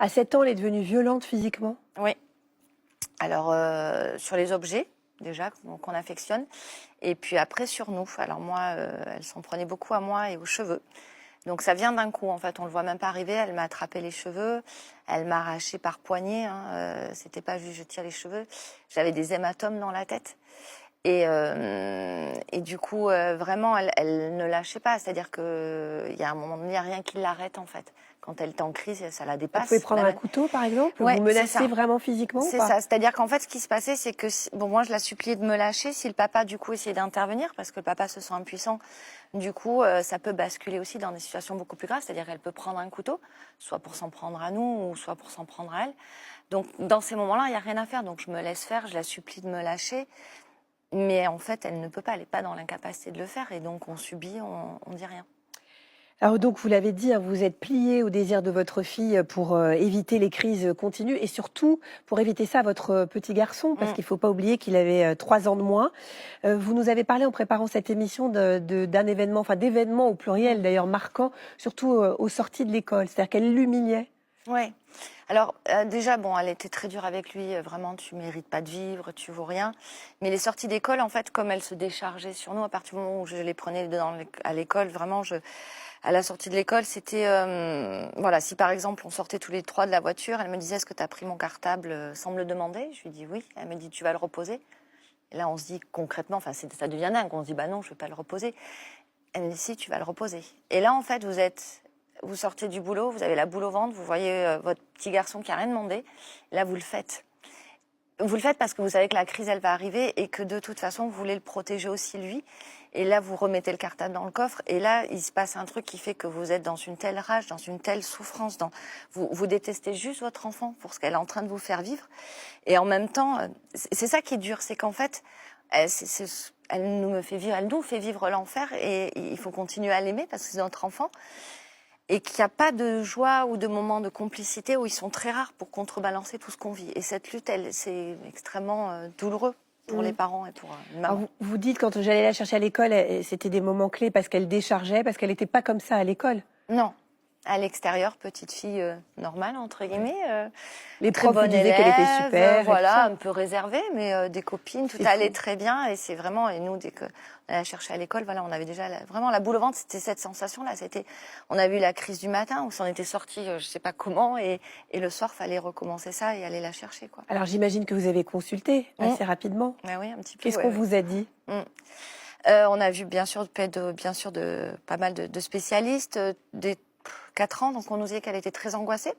À 7 ans, elle est devenue violente physiquement? Oui. Alors, sur les objets, déjà, qu'on affectionne. Et puis après, sur nous. Alors moi, elle s'en prenait beaucoup à moi et aux cheveux. Donc ça vient d'un coup, en fait. On le voit même pas arriver. Elle m'a attrapé les cheveux. Elle m'a arraché par poignée. Hein. C'était pas juste je tire les cheveux. J'avais des hématomes dans la tête. Et du coup, vraiment, elle ne lâchait pas. C'est-à-dire qu'il y a un moment donné, il n'y a rien qui l'arrête, en fait. Quand elle est en crise, ça la Elle pouvait dépasse. prendre un couteau, par exemple? Ouais, Vous c'est ça. menacez vraiment physiquement ou C'est pas? ça. C'est-à-dire qu'en fait, ce qui se passait, c'est que bon, moi, je la suppliais de me lâcher. Si le papa, du coup, essayait d'intervenir, parce que le papa se sent impuissant, du coup, ça peut basculer aussi dans des situations beaucoup plus graves. C'est-à-dire qu'elle peut prendre un couteau, soit pour s'en prendre à nous, ou soit pour s'en prendre à elle. Donc, dans ces moments-là, il n'y a rien à faire. Donc, je me laisse faire. Je la supplie de me lâcher. Mais en fait, elle ne peut pas. Elle n'est pas dans l'incapacité de le faire. Et donc, on subit, on dit rien. Alors donc, vous l'avez dit, hein, vous êtes plié au désir de votre fille pour éviter les crises continues et surtout pour éviter ça à votre petit garçon, parce qu'il ne faut pas oublier qu'il avait 3 ans de moins. Vous nous avez parlé en préparant cette émission d'un événement, enfin d'événements au pluriel d'ailleurs marquant, surtout aux sorties de l'école, c'est-à-dire qu'elle l'humiliait. Oui. Alors, déjà, bon, elle était très dure avec lui. Vraiment, tu mérites pas de vivre, tu vaux rien. Mais les sorties d'école, en fait, comme elle se déchargeait sur nous, à partir du moment où je les prenais à l'école, vraiment, à la sortie de l'école, c'était... voilà, si par exemple, on sortait tous les trois de la voiture, elle me disait, est-ce que tu as pris mon cartable sans me le demander? Je lui dis oui. Elle me dit, tu vas le reposer? Et là, on se dit concrètement, enfin, ça devient dingue. On se dit, bah non, je vais pas le reposer. Elle me dit, si, tu vas le reposer. Et là, en fait, vous sortez du boulot, vous avez la boule au ventre, vous voyez votre petit garçon qui a rien demandé. Là, vous le faites. Vous le faites parce que vous savez que la crise, elle va arriver et que de toute façon, vous voulez le protéger aussi, lui. Et là, vous remettez le cartable dans le coffre. Et là, il se passe un truc qui fait que vous êtes dans une telle rage, dans une telle souffrance. Vous détestez juste votre enfant pour ce qu'elle est en train de vous faire vivre. Et en même temps, c'est ça qui est dur, c'est qu'en fait, elle nous fait vivre l'enfer et il faut continuer à l'aimer parce que c'est notre enfant. Et qu'il n'y a pas de joie ou de moments de complicité où ils sont très rares pour contrebalancer tout ce qu'on vit. Et cette lutte, c'est extrêmement douloureux pour les parents et pour une maman. Alors vous dites, quand j'allais la chercher à l'école, c'était des moments clés parce qu'elle déchargeait, parce qu'elle n'était pas comme ça à l'école. Non. À l'extérieur, petite fille normale, entre guillemets. Les Très profs vous bonne disaient élève, qu'elle était super. voilà, un peu réservée, mais des copines, tout C'est allait fou. très bien. Et c'est vraiment, et nous, dès qu'on allait la chercher à l'école, voilà, on avait déjà vraiment la boule au ventre. C'était cette sensation-là. On a vu la crise du matin où s'en était sorti, je sais pas comment, et le soir, fallait recommencer ça et aller la chercher, quoi. Alors j'imagine que vous avez consulté assez rapidement. Ah oui, un petit peu. Qu'est-ce qu'on vous a dit? On a vu bien sûr pas mal de spécialistes, des 4 ans, donc on nous disait qu'elle était très angoissée.